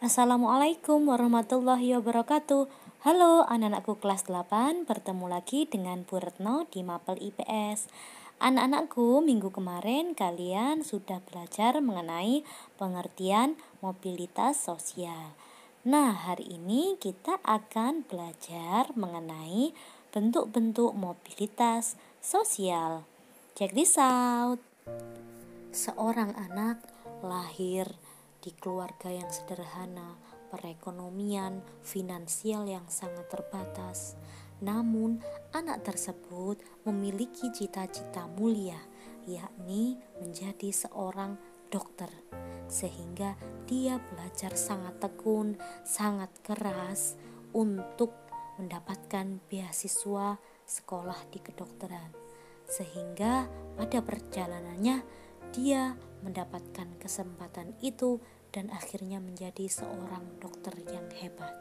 Assalamualaikum warahmatullahi wabarakatuh. Halo anak-anakku kelas 8, bertemu lagi dengan Bu Retno di Mapel IPS. Anak-anakku, minggu kemarin kalian sudah belajar mengenai pengertian mobilitas sosial. Nah, hari ini kita akan belajar mengenai bentuk-bentuk mobilitas sosial. Check this out. Seorang anak lahir di keluarga yang sederhana, perekonomian finansial yang sangat terbatas. Namun, anak tersebut memiliki cita-cita mulia, yakni menjadi seorang dokter. Sehingga dia belajar sangat tekun, sangat keras untuk mendapatkan beasiswa sekolah di kedokteran. Sehingga pada perjalanannya dia mendapatkan kesempatan itu dan akhirnya menjadi seorang dokter yang hebat.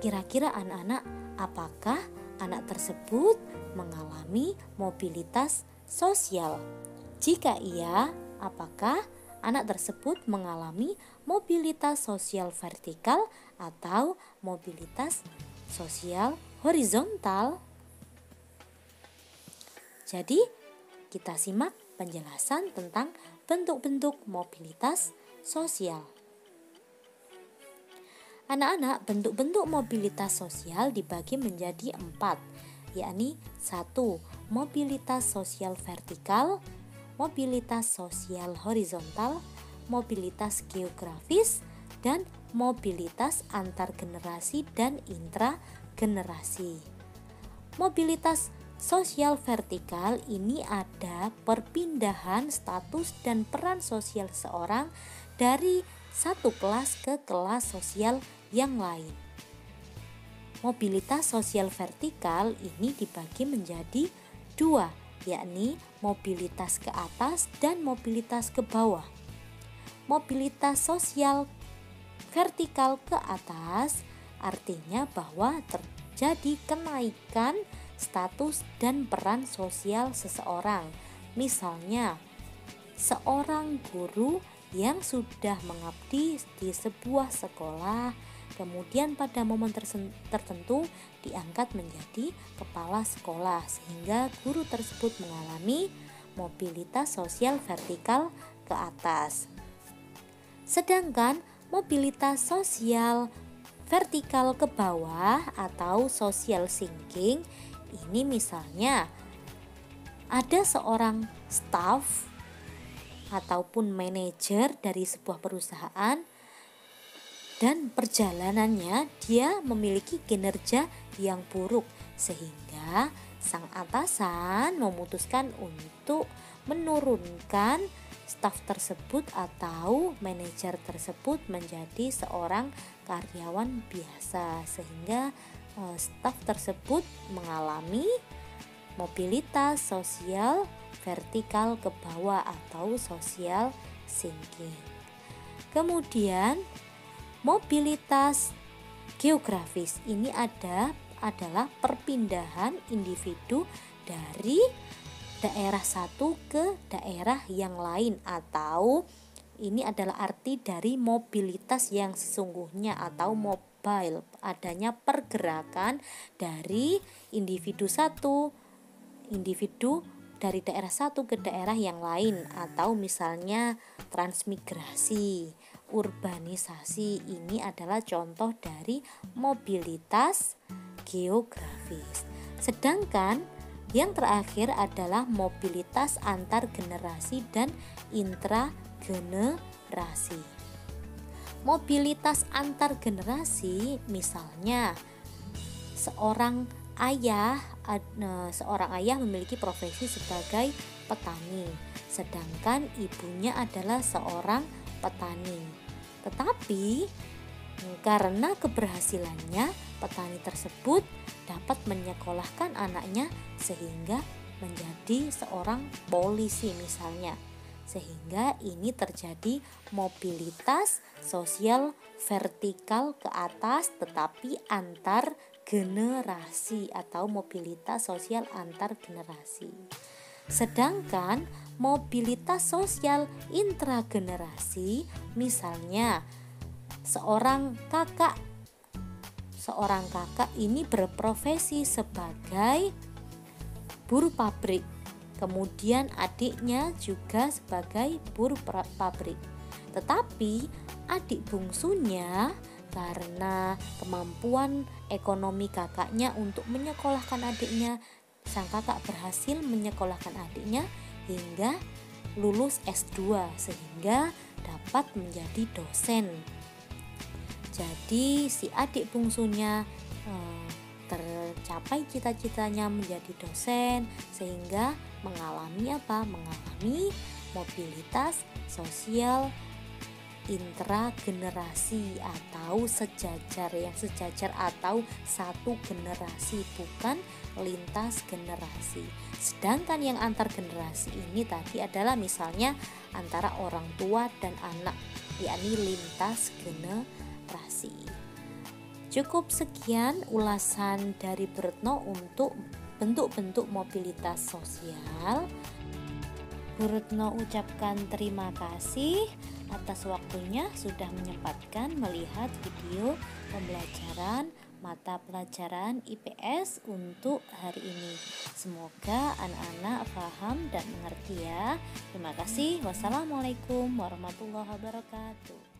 Kira-kira anak-anak, apakah anak tersebut mengalami mobilitas sosial? Jika iya, apakah anak tersebut mengalami mobilitas sosial vertikal atau mobilitas sosial horizontal? Jadi, kita simak penjelasan tentang bentuk-bentuk mobilitas sosial. Anak-anak, bentuk-bentuk mobilitas sosial dibagi menjadi 4, yakni 1. Mobilitas sosial vertikal, mobilitas sosial horizontal, mobilitas geografis, dan mobilitas antar generasi dan intragenerasi. Mobilitas sosial vertikal ini ada perpindahan status dan peran sosial seseorang dari satu kelas ke kelas sosial yang lain. Mobilitas sosial vertikal ini dibagi menjadi 2, yakni mobilitas ke atas dan mobilitas ke bawah. Mobilitas sosial vertikal ke atas artinya bahwa terjadi kenaikan status dan peran sosial seseorang. Misalnya, seorang guru yang sudah mengabdi di sebuah sekolah, kemudian pada momen tertentu diangkat menjadi kepala sekolah, sehingga guru tersebut mengalami mobilitas sosial vertikal ke atas. Sedangkan mobilitas sosial vertikal ke bawah atau social sinking ini misalnya ada seorang staff ataupun manajer dari sebuah perusahaan dan perjalanannya dia memiliki kinerja yang buruk sehingga sang atasan memutuskan untuk menurunkan staf tersebut atau manajer tersebut menjadi seorang karyawan biasa sehingga staf tersebut mengalami mobilitas sosial vertikal ke bawah atau social sinking. Kemudian mobilitas geografis ini adalah perpindahan individu dari daerah satu ke daerah yang lain, atau ini adalah arti dari mobilitas yang sesungguhnya atau mobile, adanya pergerakan dari individu dari daerah satu ke daerah yang lain, atau misalnya transmigrasi, urbanisasi. Ini adalah contoh dari mobilitas geografis. Sedangkan yang terakhir adalah mobilitas antar generasi dan intragenerasi. Mobilitas antar generasi misalnya seorang ayah memiliki profesi sebagai petani, sedangkan ibunya adalah seorang petani. Tetapi karena keberhasilannya, petani tersebut dapat menyekolahkan anaknya sehingga menjadi seorang polisi misalnya. Sehingga ini terjadi mobilitas sosial vertikal ke atas tetapi antar generasi atau mobilitas sosial antar generasi. Sedangkan mobilitas sosial intragenerasi misalnya seorang kakak. Seorang kakak ini berprofesi sebagai buruh pabrik. Kemudian adiknya juga sebagai buruh pabrik. Tetapi adik bungsunya karena kemampuan ekonomi kakaknya untuk menyekolahkan adiknya, sang kakak berhasil menyekolahkan adiknya hingga lulus S2 sehingga dapat menjadi dosen. Jadi si adik bungsunya tercapai cita-citanya menjadi dosen sehingga mengalami mobilitas sosial intragenerasi atau sejajar atau satu generasi, bukan lintas generasi. Sedangkan yang antar generasi ini tadi adalah misalnya antara orang tua dan anak, yakni lintas generasi. Cukup sekian ulasan dari Bu Retno untuk bentuk-bentuk mobilitas sosial. Bu Retno ucapkan terima kasih atas waktunya sudah menyempatkan melihat video pembelajaran mata pelajaran IPS untuk hari ini. Semoga anak-anak paham dan mengerti ya. Terima kasih. Wassalamualaikum warahmatullahi wabarakatuh.